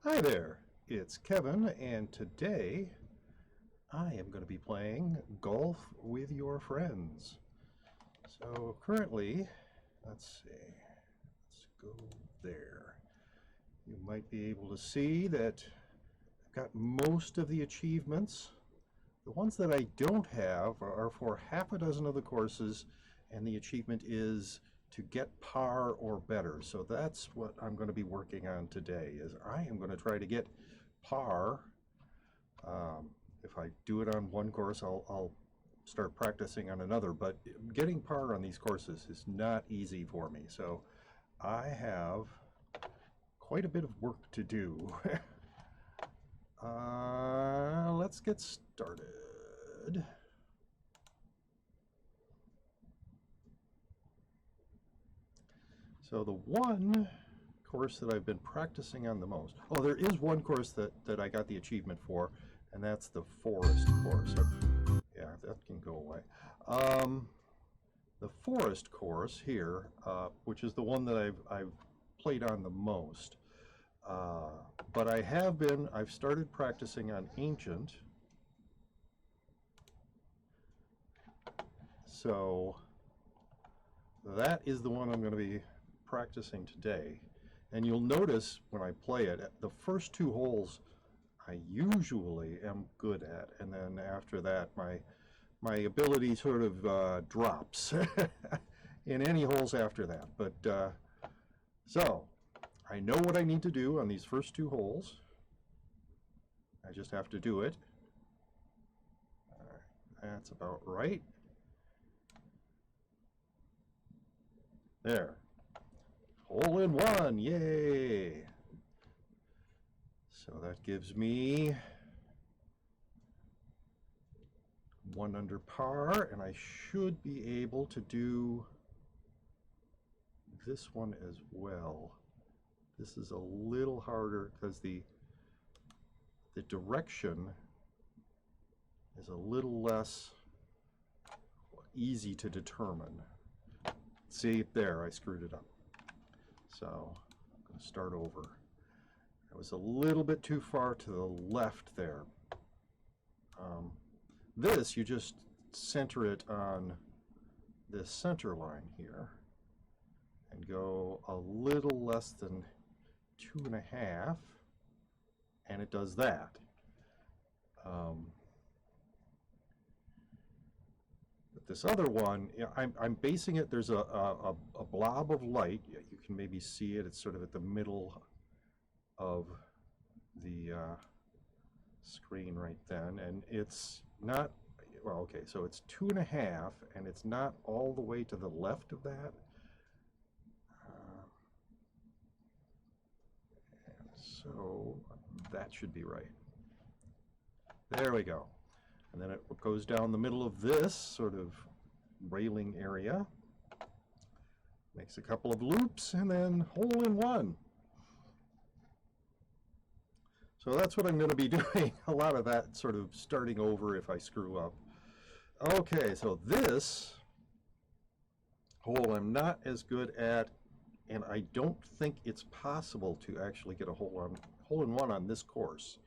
Hi there, it's Kevin, and today I am going to be playing golf with your friends. So currently, let's see, let's go there. You might be able to see that I've got most of the achievements. The ones that I don't have are for half a dozen of the courses, and the achievement is to get par or better. So that's what I'm going to be working on today. Is I am going to try to get par. If I do it on one course, I'll start practicing on another. But getting par on these courses is not easy for me. So I have quite a bit of work to do. Let's get started. So the one course that I've been practicing on the most, oh, there is one course that I got the achievement for, and that's the forest course. Yeah, that can go away. The forest course here, which is the one that I've played on the most, but I've started practicing on ancient. So that is the one I'm going to be practicing today. And you'll notice when I play it, the first two holes I usually am good at, and then after that, my ability sort of drops in any holes after that. But so I know what I need to do on these first two holes. I just have to do it. All right, that's about right. There. Hole in one, yay! So that gives me one under par, and I should be able to do this one as well. This is a little harder because the direction is a little less easy to determine. See, there, I screwed it up. So I'm going to start over. I was a little bit too far to the left there. This, you just center it on this center line here and go a little less than 2.5, and it does that. But this other one, I'm basing it, there's a blob of light. You can maybe see it. It's sort of at the middle of the screen right then. And it's not, well, okay, so it's 2.5, and it's not all the way to the left of that. And so that should be right. There we go. And then it goes down the middle of this sort of railing area, makes a couple of loops, and then hole in one. So that's what I'm going to be doing, a lot of that sort of starting over if I screw up. Okay, so this hole I'm not as good at, and I don't think it's possible to actually get a hole in one on this course.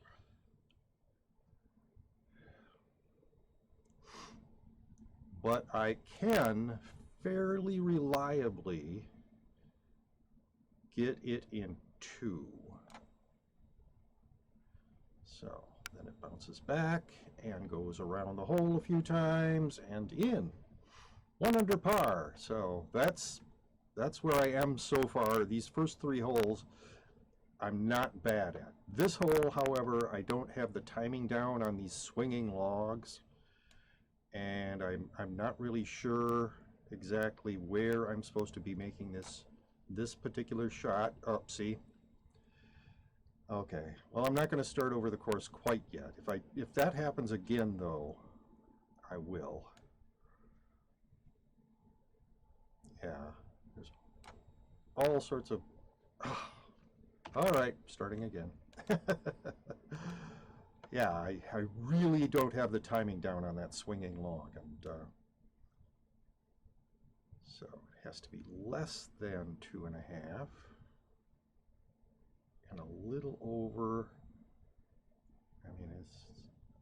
But I can fairly reliably get it in two. So then it bounces back and goes around the hole a few times and in. One under par. So that's where I am so far. These first three holes I'm not bad at. This hole, however, I don't have the timing down on these swinging logs, and I'm not really sure exactly where I'm supposed to be making this particular shot. Oh, see. Okay. Well, I'm not going to start over the course quite yet. If that happens again, though, I will. Yeah. There's all sorts of. All right, starting again. Yeah, I really don't have the timing down on that swinging log, and so it has to be less than 2.5 and a little little over, I mean, it's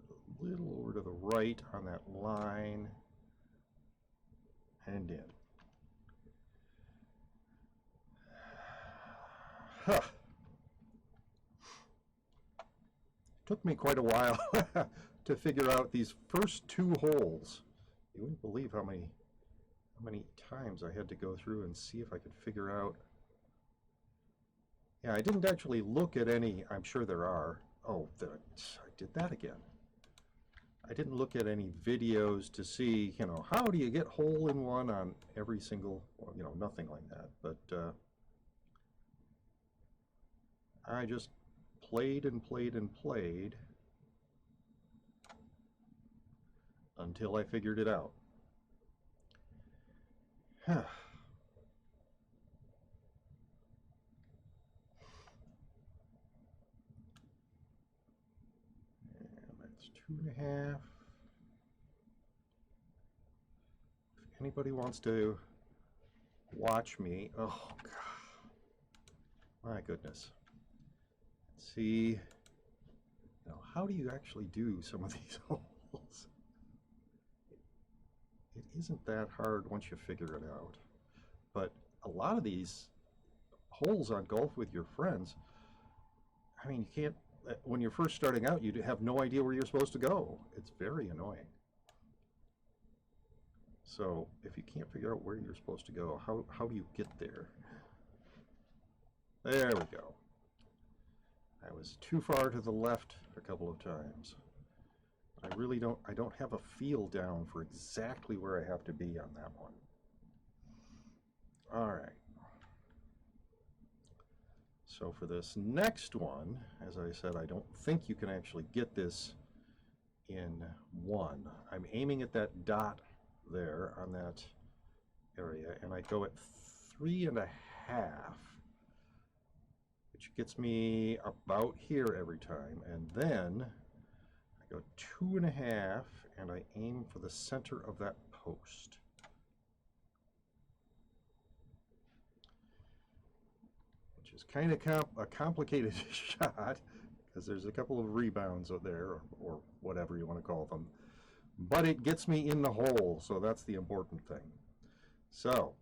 a little over to the right on that line and in. Huh. Took me quite a while to figure out these first two holes. You wouldn't believe how many times I had to go through and see if I could figure out. Yeah, I didn't actually look at any. I'm sure there are. Oh, I did that again. I didn't look at any videos to see, you know, how do you get hole in one on every single, well, you know, nothing like that. But I just played and played and played until I figured it out. And that's 2.5. If anybody wants to watch me, oh God, my goodness. Let's see, now how do you actually do some of these holes? It isn't that hard once you figure it out. But a lot of these holes on Golf with Your Friends, I mean, you can't, when you're first starting out, you have no idea where you're supposed to go. It's very annoying. So if you can't figure out where you're supposed to go, how do you get there? There we go. I was too far to the left a couple of times. I don't have a feel down for exactly where I have to be on that one. All right. So for this next one, as I said, I don't think you can actually get this in one. I'm aiming at that dot there on that area, and I go at 3.5, which gets me about here every time, and then I go 2.5, and I aim for the center of that post. Which is kind of a complicated shot, because there's a couple of rebounds out there, or whatever you want to call them. But it gets me in the hole, so that's the important thing. So,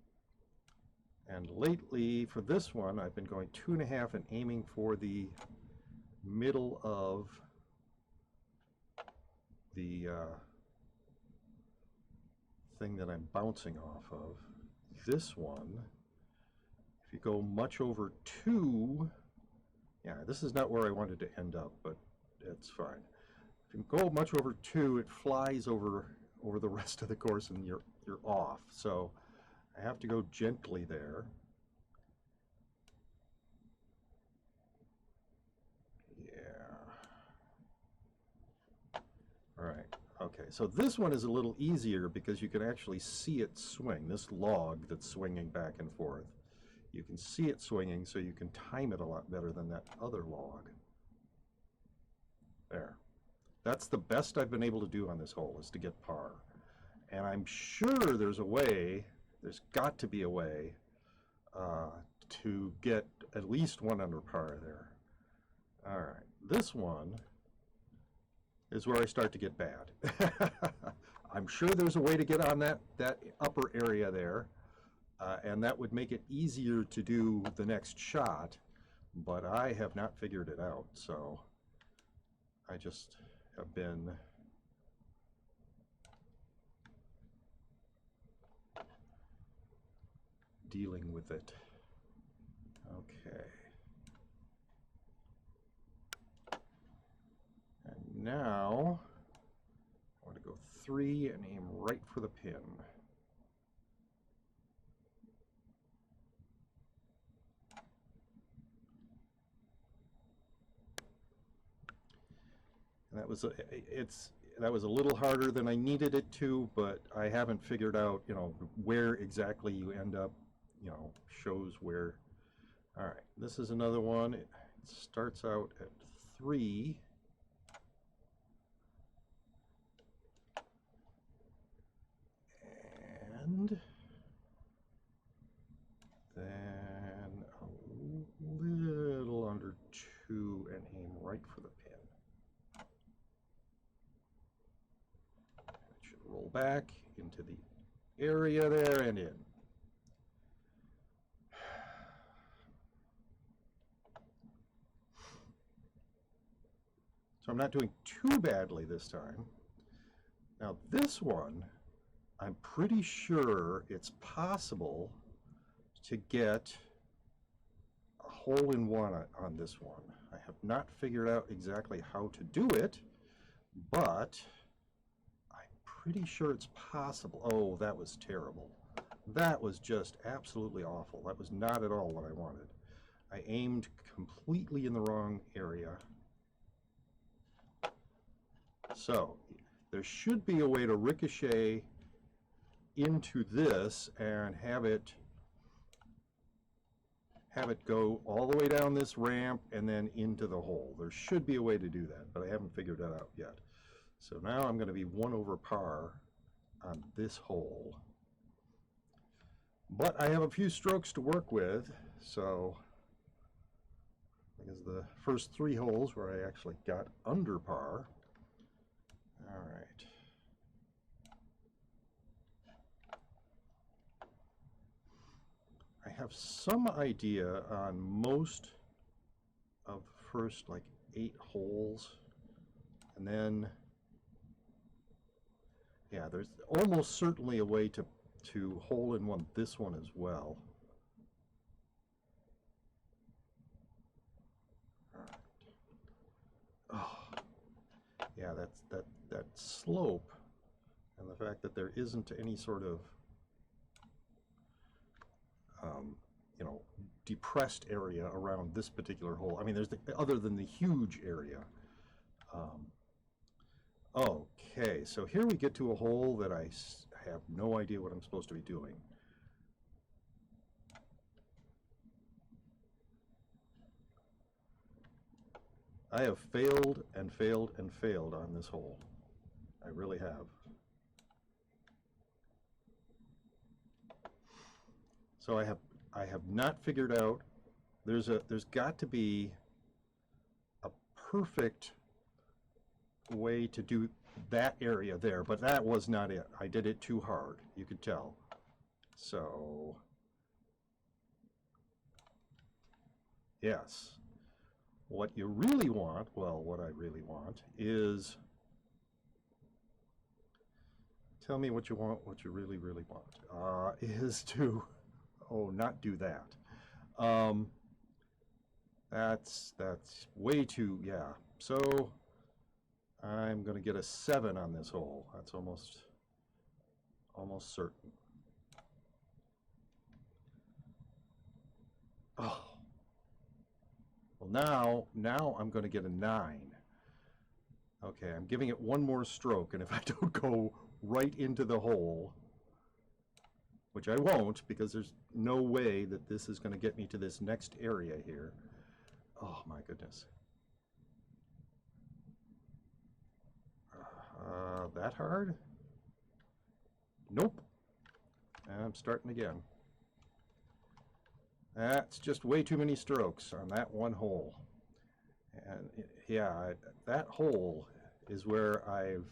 and lately for this one, I've been going 2.5 and aiming for the middle of the thing that I'm bouncing off of. This one, if you go much over 2, yeah, this is not where I wanted to end up, but it's fine. If you go much over 2, it flies over the rest of the course, and you're off. So I have to go gently there. Yeah. All right. Okay. So this one is a little easier because you can actually see it swing. This log that's swinging back and forth, you can see it swinging, so you can time it a lot better than that other log. There. That's the best I've been able to do on this hole, is to get par. And I'm sure there's a way, there's got to be a way to get at least 1 under par there. All right, this one is where I start to get bad. I'm sure there's a way to get on that upper area there, and that would make it easier to do the next shot, but I have not figured it out, so I just have been dealing with it. Okay. And now I want to go 3 and aim right for the pin. And that was that was a little harder than I needed it to, but I haven't figured out, you know, where exactly you end up, you know, shows where. All right, this is another one. It starts out at 3. And then a little under 2. back into the area there and in. So I'm not doing too badly this time. Now this one, I'm pretty sure it's possible to get a hole-in-one on this one. I have not figured out exactly how to do it, but I'm pretty sure it's possible. Oh, that was terrible. That was just absolutely awful. That was not at all what I wanted. I aimed completely in the wrong area. So there should be a way to ricochet into this and have it go all the way down this ramp and then into the hole. There should be a way to do that, but I haven't figured that out yet. So now I'm going to be 1 over par on this hole. But I have a few strokes to work with, so because the first 3 holes where I actually got under par. All right. I have some idea on most of the first like 8 holes, and then yeah, there's almost certainly a way to hole-in-one this one as well. All right. Oh, yeah, that slope and the fact that there isn't any sort of you know, depressed area around this particular hole. I mean, there's other than the huge area. Okay, so here we get to a hole that I have no idea what I'm supposed to be doing. I have failed and failed and failed on this hole. I really have. So I have not figured out, there's got to be a perfect way to do that area there, but that was not it. I did it too hard, you could tell. So yes, what you really want, well, what I really want is, tell me what you want, what you really, really want, is to, oh, not do that. That's way too, yeah. So I'm going to get a 7 on this hole. That's almost certain. Oh. Well, now I'm going to get a 9. Okay, I'm giving it 1 more stroke, and if I don't go right into the hole, which I won't, because there's no way that this is going to get me to this next area here. Oh my goodness. That hard? Nope. I'm starting again. That's just way too many strokes on that one hole. And yeah, that hole is where I've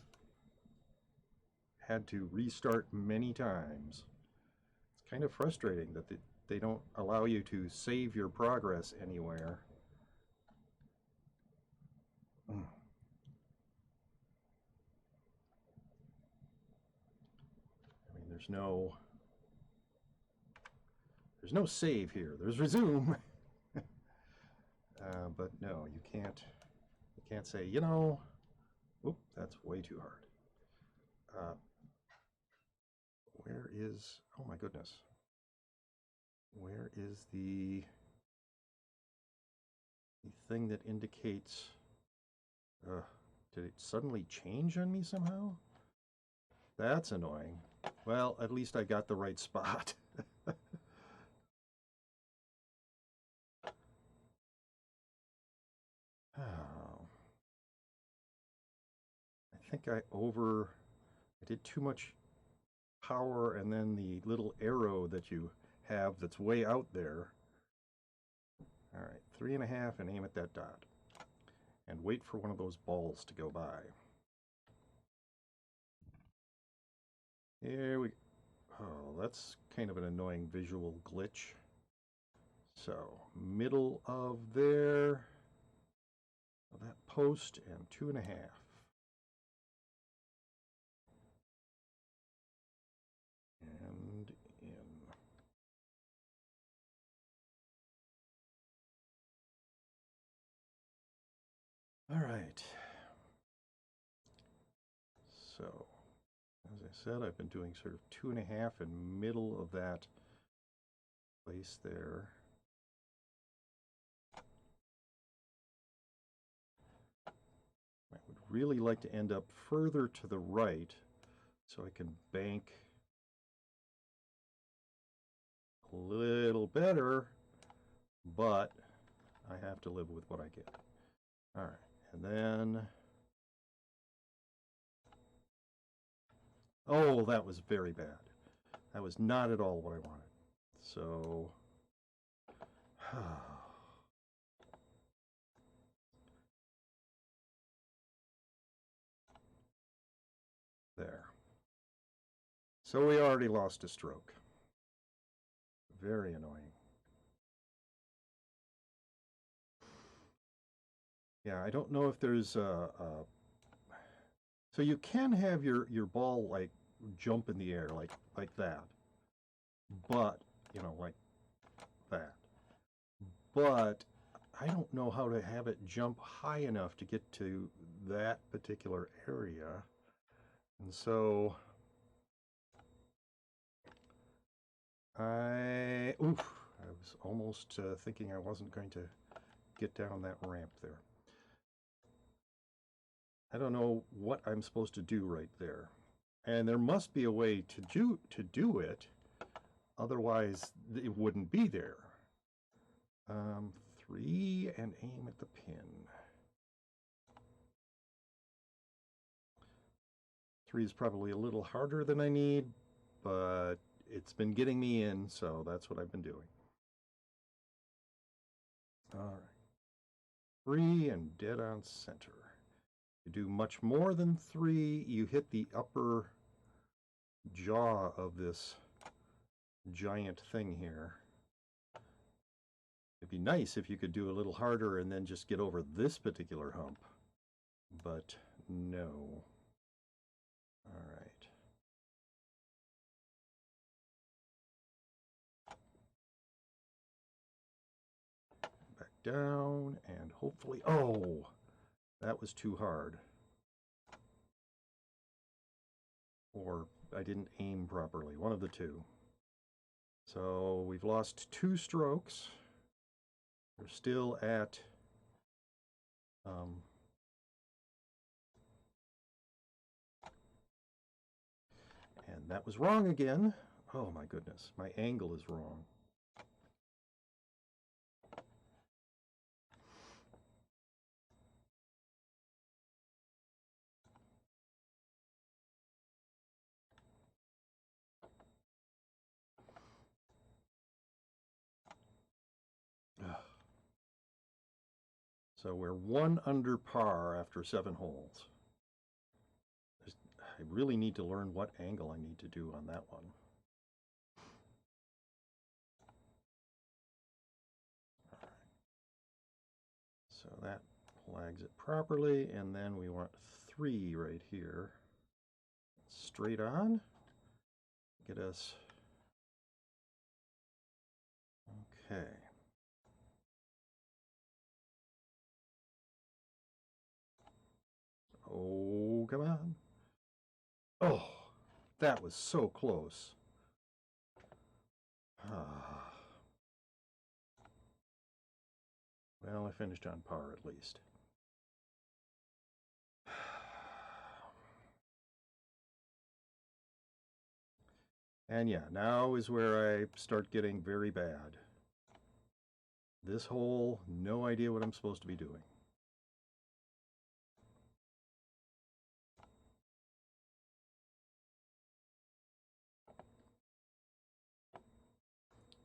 had to restart many times. It's kind of frustrating that they don't allow you to save your progress anywhere. I mean, there's no save here. There's resume. But no, you can't say, you know, oop, that's way too hard. Where is, oh my goodness, where is the thing that indicates, did it suddenly change on me somehow? That's annoying. Well, at least I got the right spot. Oh. I think I did too much power, and then the little arrow that you have that's way out there. All right, 3.5 and aim at that dot. And wait for one of those balls to go by. Here we, oh, that's kind of an annoying visual glitch. So, middle of there, of that post, and 2.5. And in. All right. So, as I said, I've been doing sort of 2.5 in middle of that place there. I would really like to end up further to the right so I can bank a little better, but I have to live with what I get. All right, and then, oh, that was very bad. That was not at all what I wanted. So, there. So we already lost a stroke. Very annoying. Yeah, I don't know if there's so you can have your ball like jump in the air like that, but you know, like that. But I don't know how to have it jump high enough to get to that particular area, and so I was almost thinking I wasn't going to get down that ramp there. I don't know what I'm supposed to do right there. And there must be a way to do it, otherwise it wouldn't be there. 3 and aim at the pin. 3 is probably a little harder than I need, but it's been getting me in, so that's what I've been doing. All right. 3 and dead on center. You do much more than 3, you hit the upper jaw of this giant thing here. It'd be nice if you could do a little harder and then just get over this particular hump, but no. All right. Back down and hopefully, oh, that was too hard. Or I didn't aim properly, one of the two. So we've lost 2 strokes. We're still at and that was wrong again. Oh my goodness, my angle is wrong. So we're 1 under par after 7 holes. I really need to learn what angle I need to do on that one. All right. So that flags it properly, and then we want 3 right here. Straight on. Get us. Okay. Oh, come on. Oh, that was so close. Well, I finished on par at least. And yeah, now is where I start getting very bad. This hole, no idea what I'm supposed to be doing.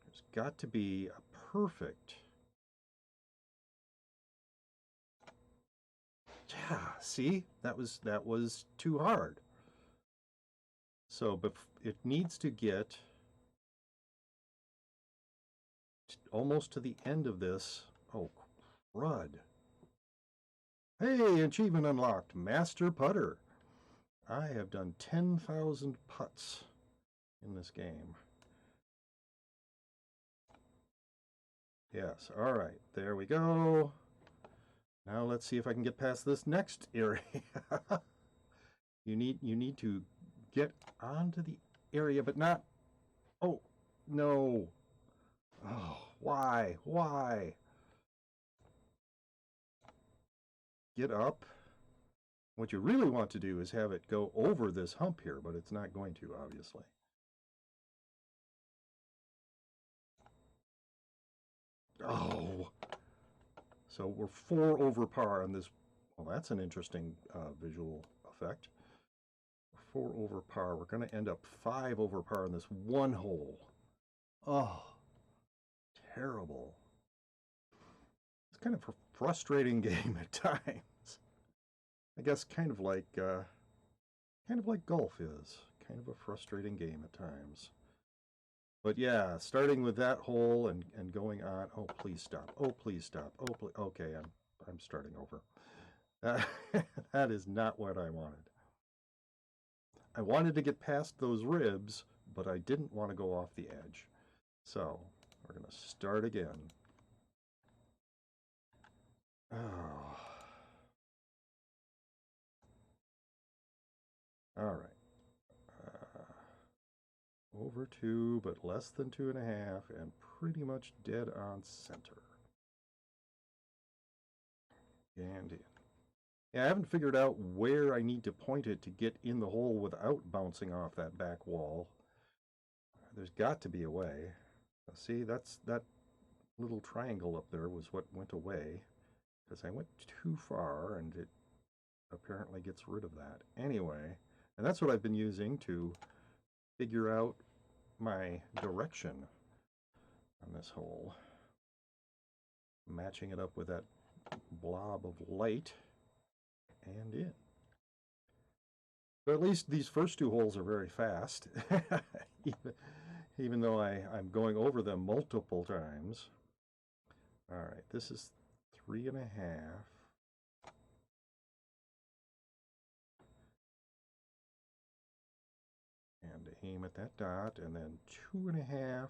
There's got to be a perfect. Yeah, see? That was too hard. So it needs to get almost to the end of this. Oh, crud. Hey, achievement unlocked, Master Putter. I have done 10,000 putts in this game. Yes, all right, there we go. Now let's see if I can get past this next area. You need to get onto the area, but not. Oh, no. Oh, why? Why? Get up. What you really want to do is have it go over this hump here, but it's not going to, obviously. Oh. So we're 4 over par on this. Well, that's an interesting visual effect. 4 over par. We're going to end up 5 over par in this one hole. Oh, terrible. It's kind of a frustrating game at times. I guess kind of like golf is. Kind of a frustrating game at times. But yeah, starting with that hole and going on. Oh, please stop. Oh, please stop. Oh, please. Okay, I'm starting over. That is not what I wanted. I wanted to get past those ribs, but I didn't want to go off the edge. So we're going to start again. Oh. All right. Over 2, but less than 2.5, and pretty much dead on center. And in. Yeah, I haven't figured out where I need to point it to get in the hole without bouncing off that back wall. There's got to be a way. See, that little triangle up there was what went away because I went too far, and it apparently gets rid of that. Anyway, and that's what I've been using to figure out my direction on this hole. Matching it up with that blob of light and in. But at least these first 2 holes are very fast, even though I'm going over them multiple times. All right, this is 3.5. And aim at that dot, and then 2.5,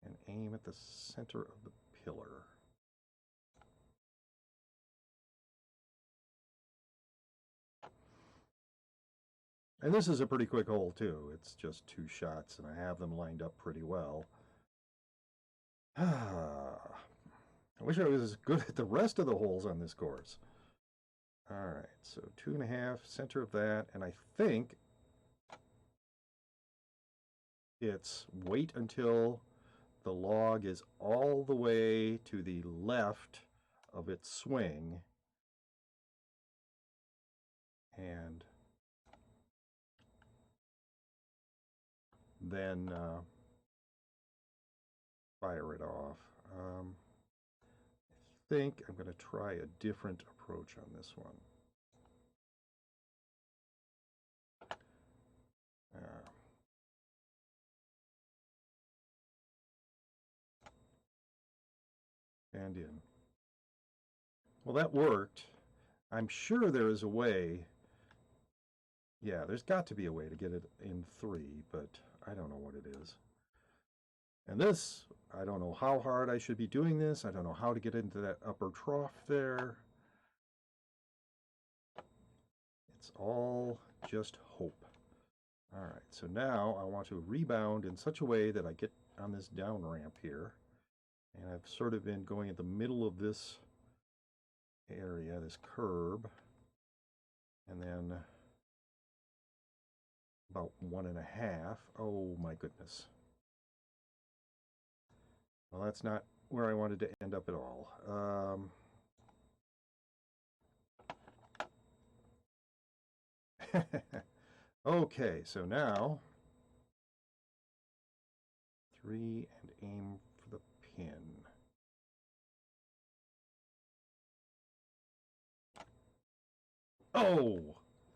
and aim at the center of the pillar. And this is a pretty quick hole too. It's just 2 shots, and I have them lined up pretty well. I wish I was as good at the rest of the holes on this course. All right, so 2.5, center of that, and I think it's wait until the log is all the way to the left of its swing, and then fire it off. I think I'm going to try a different approach on this one. And in. Well, that worked. I'm sure there is a way. Yeah, there's got to be a way to get it in 3, but I don't know what it is. And this, I don't know how hard I should be doing this. I don't know how to get into that upper trough there. It's all just hope. All right, so now I want to rebound in such a way that I get on this down ramp here. And I've sort of been going at the middle of this area, this curb, and then about 1.5. Oh my goodness. Well, that's not where I wanted to end up at all. Okay, so now 3 and aim for the pin. Oh,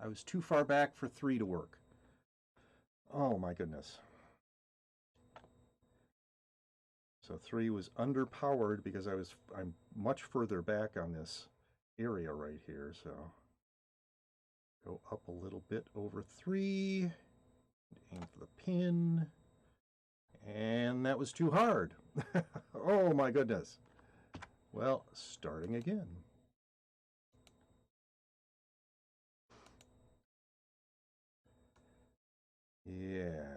I was too far back for 3 to work. Oh my goodness. So 3 was underpowered because I'm much further back on this area right here. So go up a little bit over 3, aim for the pin, and that was too hard. Oh my goodness. Well, starting again. Yeah,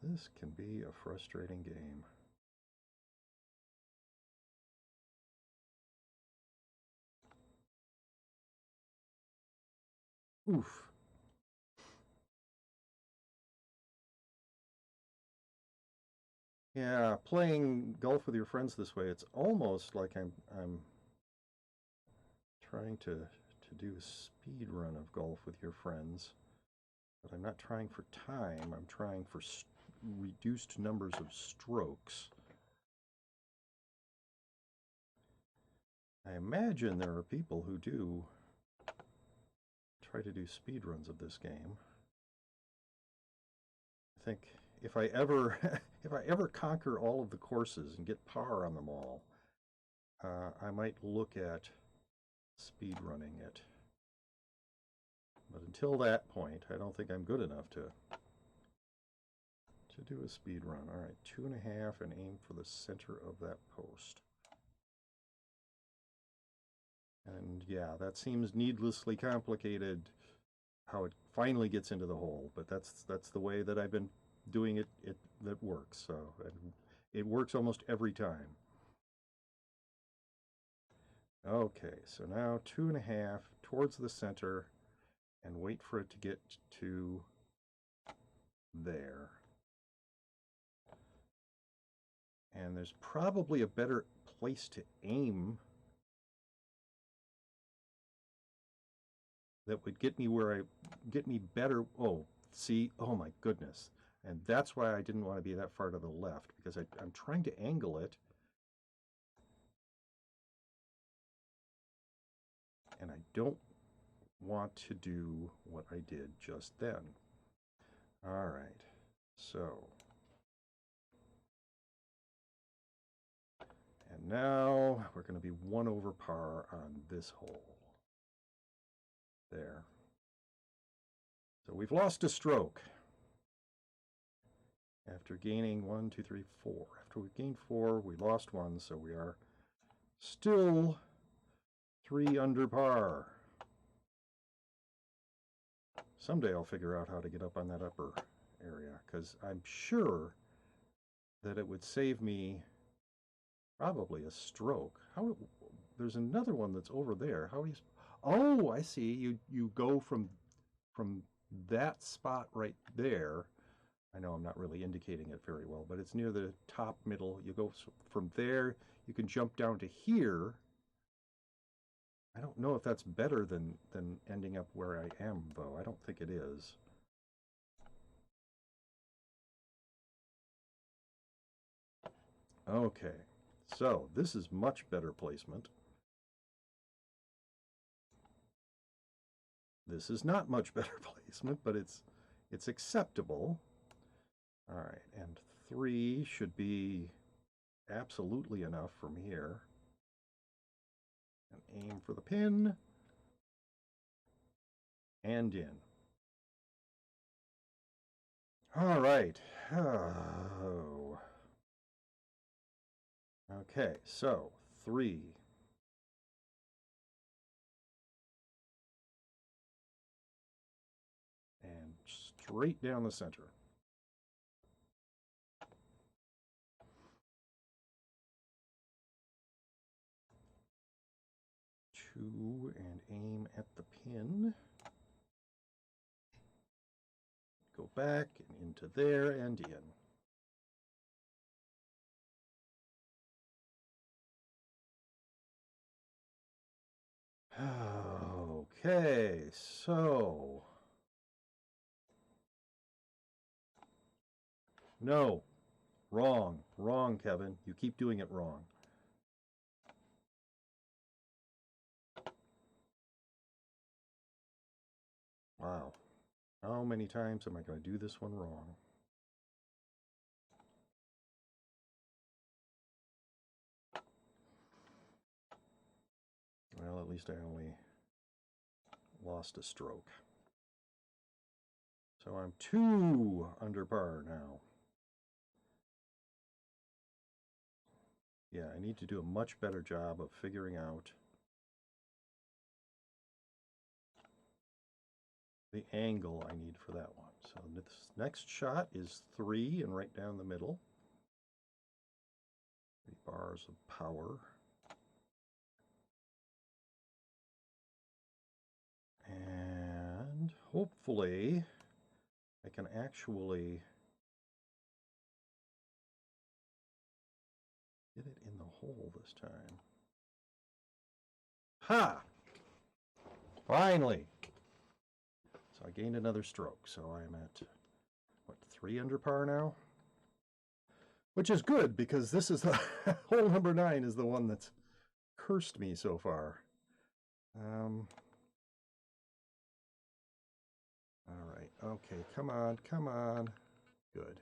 this can be a frustrating game. Oof. Yeah, playing golf with your friends this way, it's almost like I'm trying to do a speed run of golf with your friends, but I'm not trying for time. I'm trying for reduced numbers of strokes. I imagine there are people who do try to do speed runs of this game. I think if I ever if I ever conquer all of the courses and get par on them all, I might look at speed running it. But until that point, I don't think I'm good enough to do a speed run. All right, 2.5 and aim for the center of that post. And yeah, that seems needlessly complicated how it finally gets into the hole, but that's the way that I've been doing it. That works. So it works almost every time. Okay, so now 2.5 towards the center and wait for it to get to there. And there's probably a better place to aim that would get me get me better. Oh, see, oh my goodness. And that's why I didn't want to be that far to the left, because I'm trying to angle it. And I don't want to do what I did just then. All right, so. And now we're going to be 1 over par on this hole. There. So we've lost a stroke. After gaining 1, 2, 3, 4. After we've gained 4, we lost 1, so we are still 3 under par. Someday I'll figure out how to get up on that upper area, because I'm sure that it would save me probably a stroke. There's another one that's over there. How are you? Oh, I see. You go from that spot right there. I know I'm not really indicating it very well, but it's near the top middle. You go from there, you can jump down to here. I don't know if that's better than ending up where I am, though. I don't think it is. Okay, so this is much better placement. This is not much better placement, but it's acceptable. All right, and 3 should be absolutely enough from here. And aim for the pin. And in. All right. Oh. Okay, so 3. And straight down the center. 2 and aim at the pin. Go back and into there and in. Okay, so. No, wrong, wrong, Kevin. You keep doing it wrong. Wow. How many times am I going to do this one wrong? Well, at least I only lost a stroke. So I'm 2 under par now. Yeah, I need to do a much better job of figuring out the angle I need for that one. So this next shot is 3 and right down the middle. 3 bars of power. And hopefully I can actually get it in the hole this time. Ha! Finally! So I gained another stroke. So I'm at, what, 3 under par now? Which is good because this is the hole number 9 is the one that's cursed me so far. All right. Okay. Come on. Come on. Good.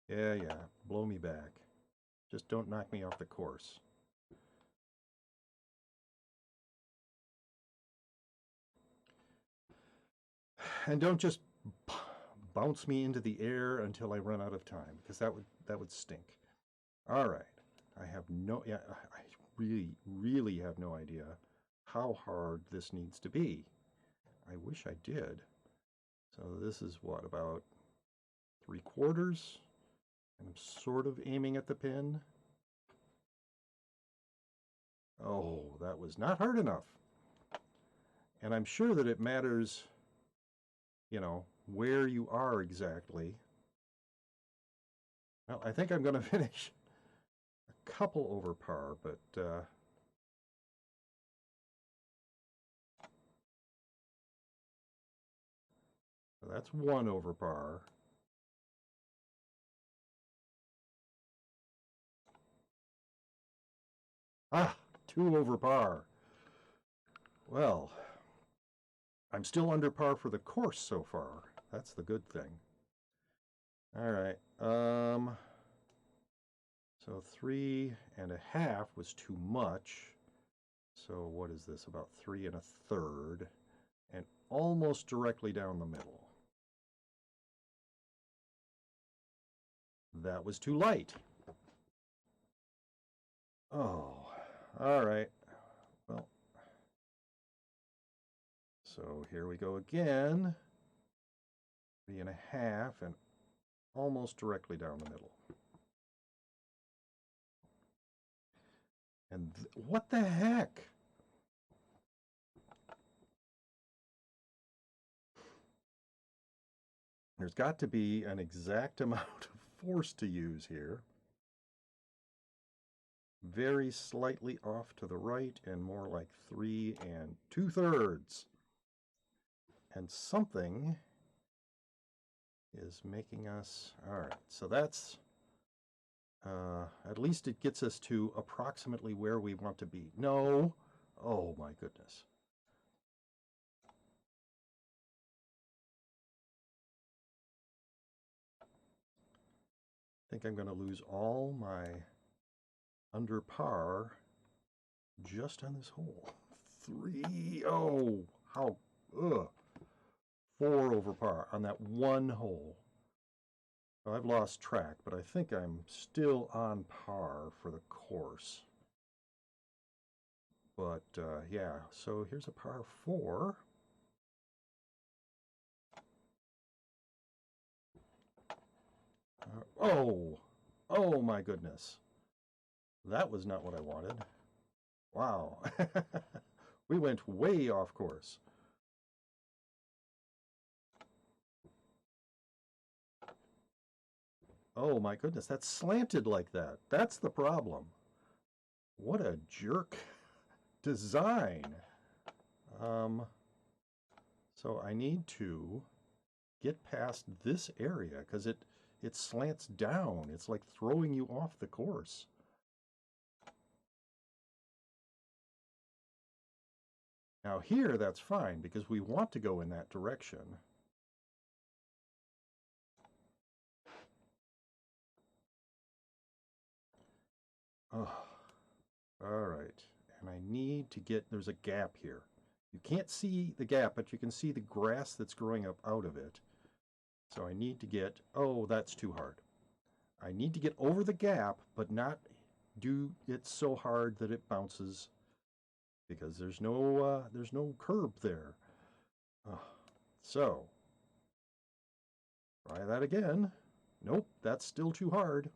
Yeah, yeah. Blow me back. Just don't knock me off the course. And don't just bounce me into the air until I run out of time, because that would stink. All right. I have no, yeah, I really have no idea how hard this needs to be. I wish I did. So this is what, about 3/4? I'm sort of aiming at the pin. Oh, that was not hard enough. And I'm sure that it matters, you know, where you are exactly. Well, I think I'm going to finish a couple over par, but so that's 1 over par. Ah, 2 over par. Well, I'm still under par for the course so far. That's the good thing. All right. So 3.5 was too much. So what is this? About 3 1/3, and almost directly down the middle. That was too light. Oh, all right. Well, so here we go again. 3.5 and almost directly down the middle. And what the heck? There's got to be an exact amount of force to use here. Very slightly off to the right and more like 3 2/3. And something is making us, all right, so that's, at least it gets us to approximately where we want to be. No, oh my goodness. I think I'm going to lose all my under par just on this hole. 3, oh, how, ugh. 4 over par on that one hole. Well, I've lost track, but I think I'm still on par for the course. But yeah, so here's a par 4. Oh my goodness. That was not what I wanted. Wow. We went way off course. Oh my goodness, that's slanted like that. That's the problem. What a jerk design. So I need to get past this area because it slants down. It's like throwing you off the course. Now here, that's fine because we want to go in that direction. Oh, all right. And I need to get, there's a gap here. You can't see the gap, but you can see the grass that's growing up out of it. So I need to get, oh, that's too hard. I need to get over the gap, but not do it so hard that it bounces, because there's no curb there. So try that again. Nope, that's still too hard.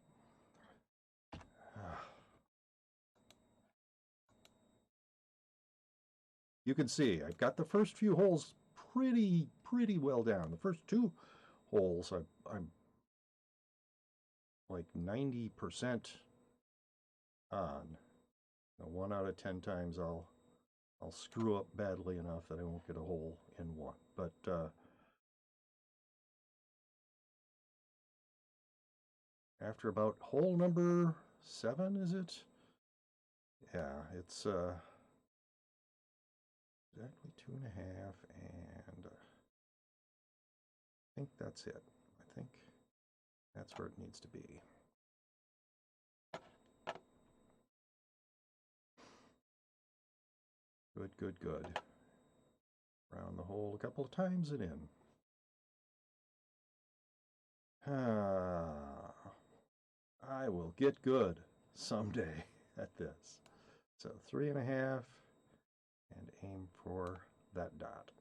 You can see I've got the first few holes pretty well down. The first two holes I'm like 90% on. Now, 1 out of 10 times I'll screw up badly enough that I won't get a hole in one. But after about hole number 7, is it? Yeah, it's exactly 2.5, and I think that's it. I think that's where it needs to be. Good, good, good. Round the hole a couple of times and in. I will get good someday at this. So 3.5 and aim for that dot.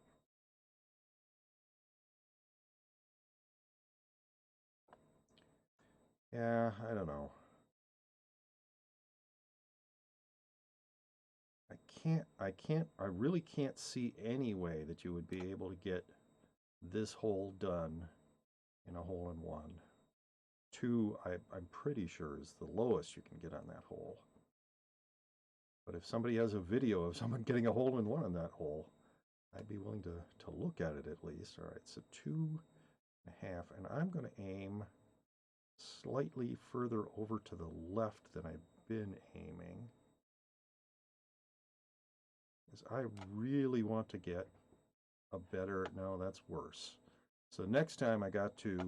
Yeah, I don't know. I really can't see any way that you would be able to get this hole done in a hole in one. 2, I'm pretty sure is the lowest you can get on that hole. But if somebody has a video of someone getting a hole in one on that hole, I'd be willing to look at it at least. All right, so 2.5, and I'm going to aim slightly further over to the left than I've been aiming, because I really want to get a better, no, that's worse. So next time I've got to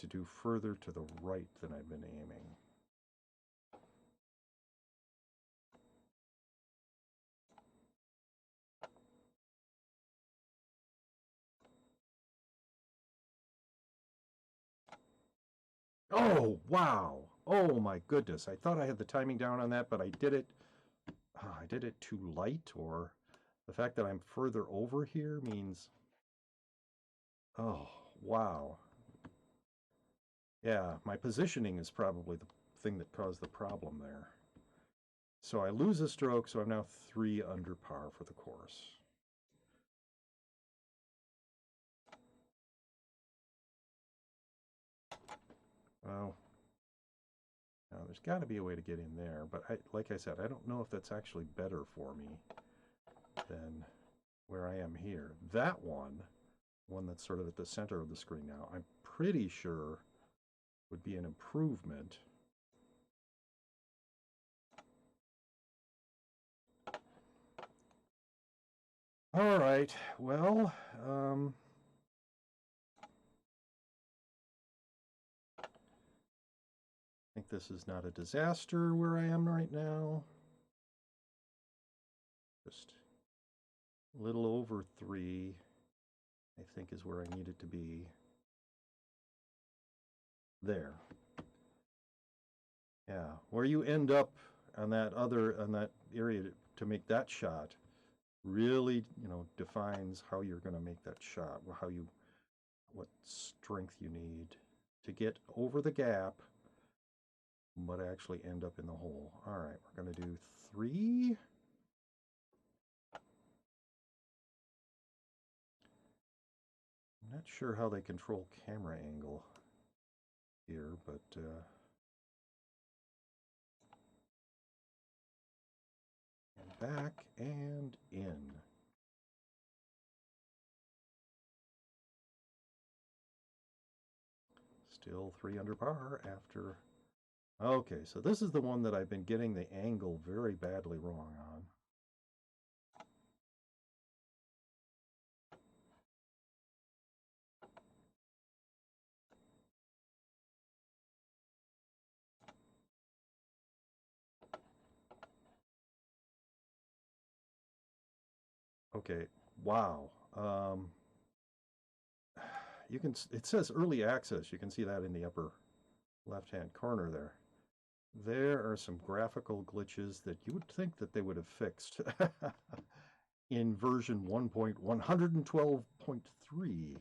do further to the right than I've been aiming. Oh, wow. Oh my goodness. I thought I had the timing down on that, but I did it too light, or the fact that I'm further over here means, oh, wow. Yeah, my positioning is probably the thing that caused the problem there. So I lose a stroke, so I'm now 3 under par for the course. Well, now there's got to be a way to get in there, but like I said, I don't know if that's actually better for me than where I am here. That one that's sort of at the center of the screen now, I'm pretty sure would be an improvement. All right, well, I think this is not a disaster where I am right now. Just a little over 3, I think, is where I need it to be. There. Yeah, where you end up on that area to make that shot really, defines how you're going to make that shot, what strength you need to get over the gap, but actually end up in the hole. All right, we're going to do 3. I'm not sure how they control camera angle here, but and back and in. Still 3 under par after. Okay, so this is the one that I've been getting the angle very badly wrong on. Okay, wow. You can, it says early access. You can see that in the upper left-hand corner there. There are some graphical glitches that you would think that they would have fixed in version 1.112.3.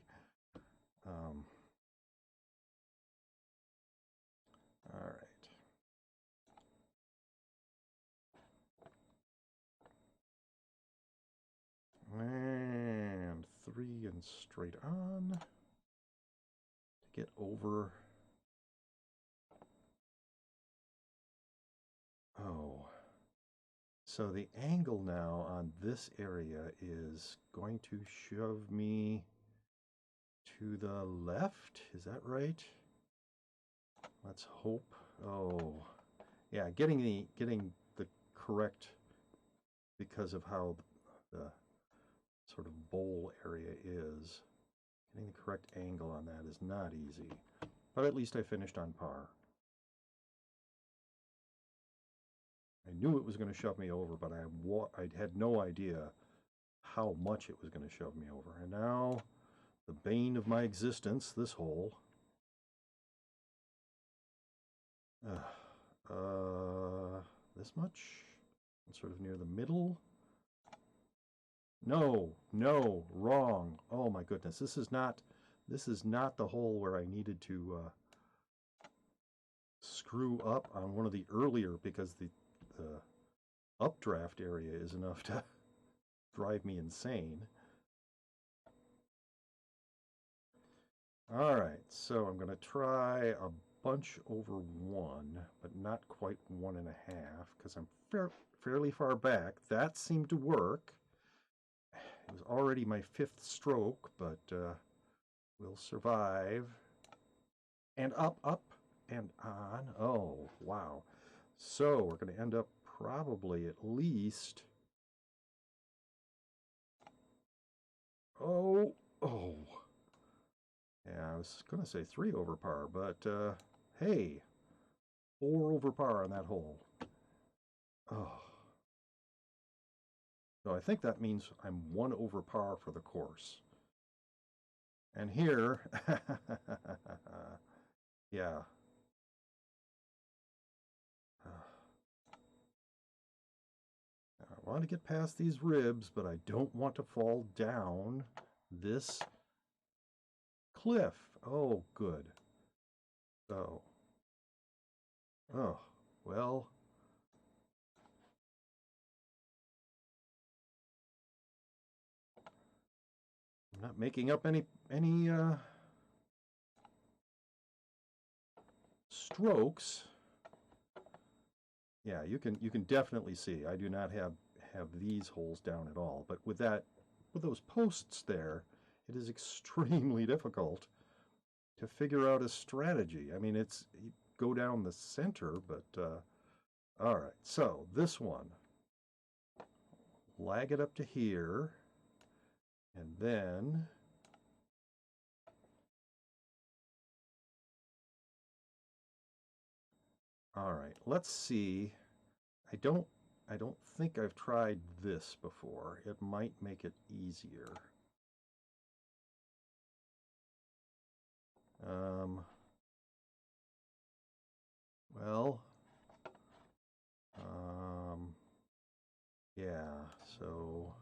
All right. And 3 and straight on to get over. Oh. So the angle now on this area is going to shove me to the left. Is that right? Let's hope. Oh. Yeah, getting the correct, because of how the sort of bowl area is, getting the correct angle on that is not easy. But at least I finished on par. I knew it was going to shove me over, but I had no idea how much it was going to shove me over. And now, the bane of my existence, this hole. This much? Sort of near the middle. No, no, wrong. Oh my goodness, this is not the hole where I needed to screw up on one of the earlier, because the updraft area is enough to drive me insane. All right, so I'm going to try a bunch over 1, but not quite 1.5, because I'm fairly far back. That seemed to work. It was already my 5th stroke, but we'll survive. And up, up, and on. Oh, wow. So we're going to end up probably at least... Oh, oh. Yeah, I was going to say 3 over par, but hey, 4 over par on that hole. Oh. So I think that means I'm 1 over par for the course. And here, yeah. I want to get past these ribs, but I don't want to fall down this cliff. Oh, good. So, oh, well. I'm not making up any strokes. Yeah, you can definitely see I do not have these holes down at all. But with those posts there, it is extremely difficult to figure out a strategy. I mean, it's you go down the center, but all right. So this one, lag it up to here, and then all right. Let's see. I don't think I've tried this before. It might make it easier. Well, yeah, so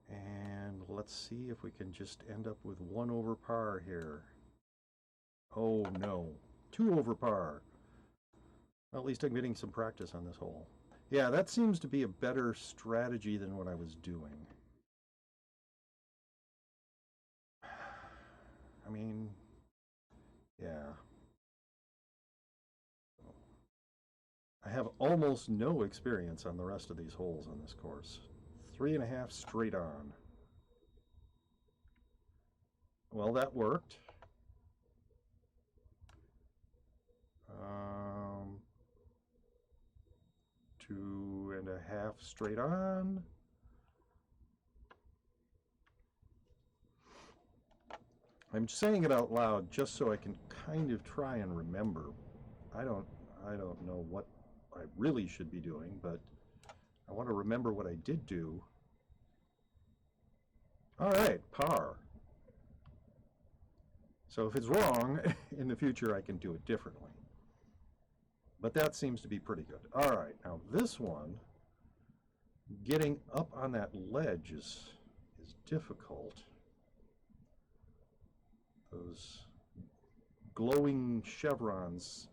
and let's see if we can just end up with 1 over par here. Oh no, 2 over par. Well, at least I'm getting some practice on this hole. Yeah, that seems to be a better strategy than what I was doing. I mean, yeah. I have almost no experience on the rest of these holes on this course. 3.5 straight on. Well, that worked. 2.5 straight on. I'm saying it out loud just so I can kind of try and remember. I don't know what I really should be doing, but I want to remember what I did do. All right, par. So if it's wrong, in the future I can do it differently. But that seems to be pretty good. All right, now this one, getting up on that ledge is difficult. Those glowing chevrons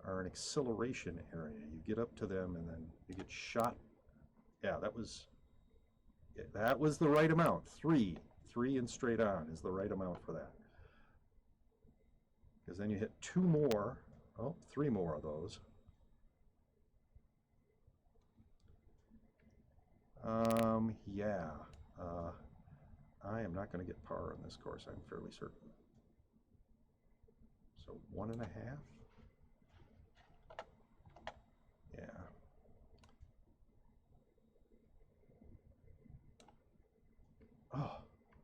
are an acceleration area. You get up to them and then you get shot. Yeah, that was the right amount. Three and straight on is the right amount for that. Because then you hit two more. Oh, three more of those. Yeah. I am not going to get par on this course, I'm fairly certain. So 1.5. Yeah. Oh,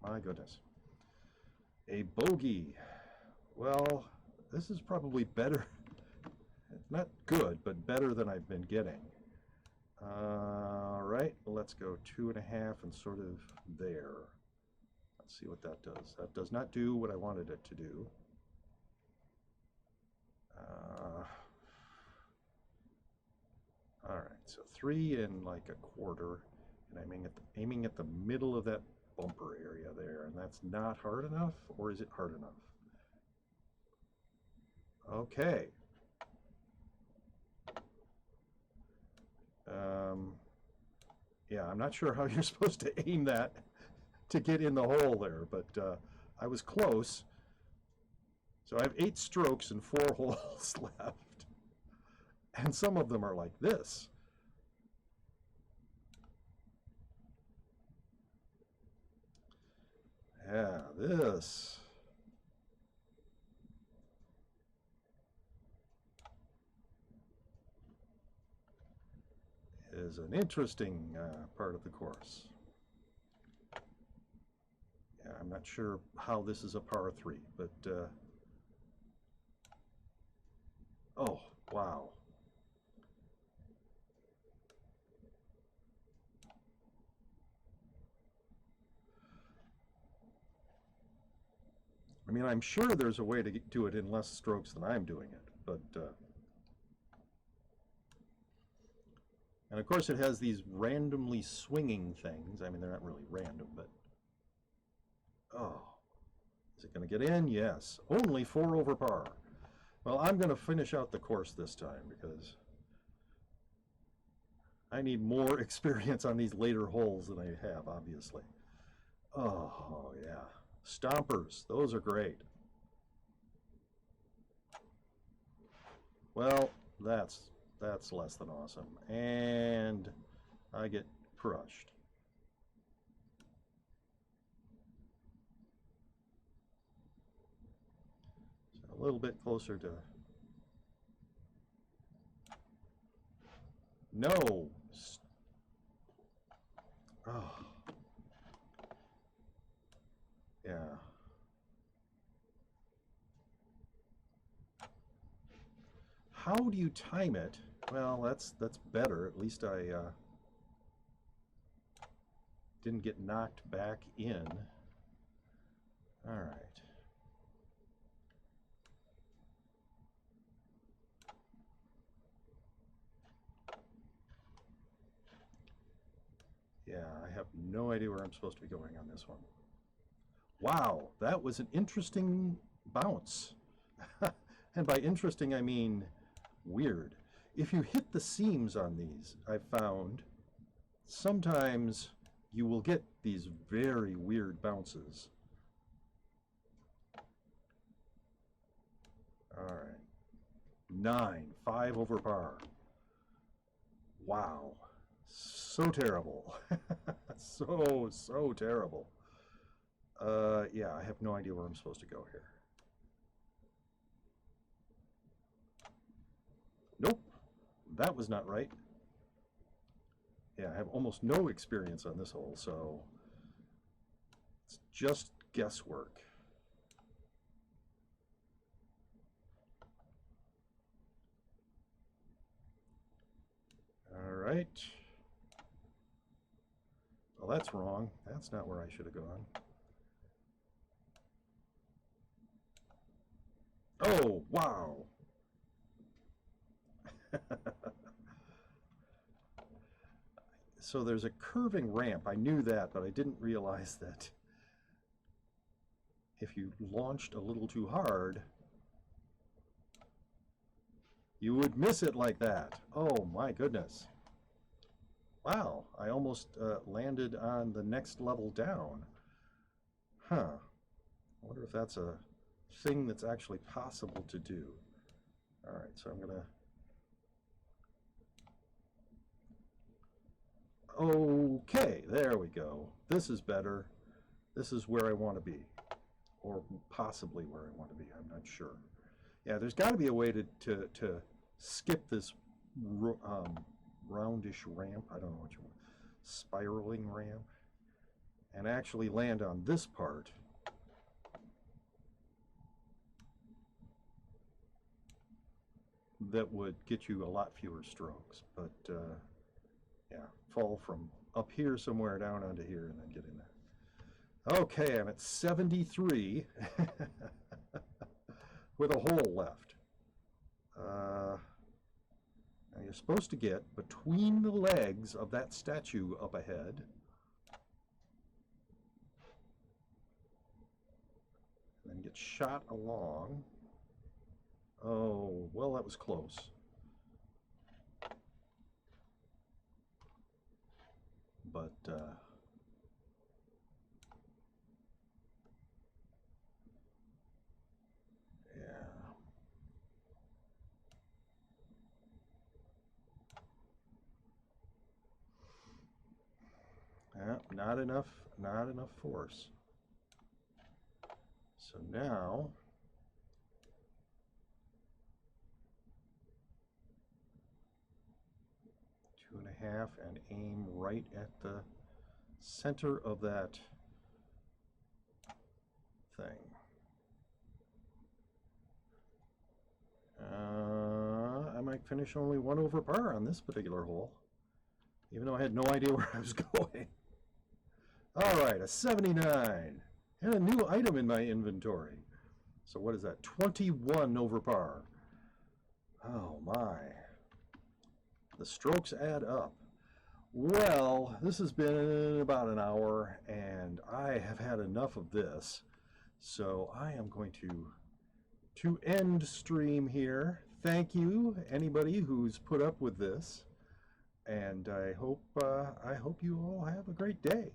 my goodness. A bogey. Well, this is probably better. Not good, but better than I've been getting. All right, let's go 2.5 and sort of there. Let's see what that does. That does not do what I wanted it to do. All right, so 3 and like a quarter, and I'm aiming at the middle of that bumper area there, and that's not hard enough, or is it hard enough? Okay. Yeah, I'm not sure how you're supposed to aim that to get in the hole there, but I was close. So I have 8 strokes and 4 holes left. And some of them are like this. Yeah, this. Is an interesting part of the course. Yeah, I'm not sure how this is a par 3, but oh, wow. I mean, I'm sure there's a way to do it in less strokes than I'm doing it, but and of course it has these randomly swinging things. I mean, they're not really random, but oh, is it going to get in? Yes. Only 4 over par. Well, I'm going to finish out the course this time because I need more experience on these later holes than I have, obviously. Oh, yeah. Stompers, those are great. Well, that's less than awesome. And I get crushed. So a little bit closer to... No! Oh. Yeah. How do you time it? Well, that's better. At least I didn't get knocked back in. All right. Yeah, I have no idea where I'm supposed to be going on this one. Wow, that was an interesting bounce. And by interesting, I mean weird. If you hit the seams on these, I've found, sometimes you will get these very weird bounces. All right. 9, 5 over par. Wow. So terrible. So terrible. Yeah, I have no idea where I'm supposed to go here. Nope, that was not right. Yeah, I have almost no experience on this hole, so it's just guesswork. All right. Well, that's wrong. That's not where I should have gone. Oh, wow. So there's a curving ramp. I knew that, but I didn't realize that if you launched a little too hard, you would miss it like that. Oh my goodness. Wow, I almost landed on the next level down. Huh. I wonder if that's a thing that's actually possible to do. All right, so I'm gonna... Okay, there we go. This is better. This is where I want to be. Or possibly where I want to be, I'm not sure. Yeah, there's got to be a way to skip this roundish ramp. I don't know what you want. Spiraling ramp. And actually land on this part. That would get you a lot fewer strokes. But yeah, fall from up here somewhere down onto here and then get in there. Okay, I'm at 73 with a hole left. Now you're supposed to get between the legs of that statue up ahead. And then get shot along. Oh, well, that was close. But yeah, not enough force. So now two and a half and aim right at the center of that thing. I might finish only 1 over par on this particular hole, even though I had no idea where I was going. All right, a 79 and a new item in my inventory. So what is that? 21 over par. Oh my. The strokes add up. Well, this has been about an hour and I have had enough of this. So I am going to end stream here. Thank you, anybody who's put up with this. And I hope you all have a great day.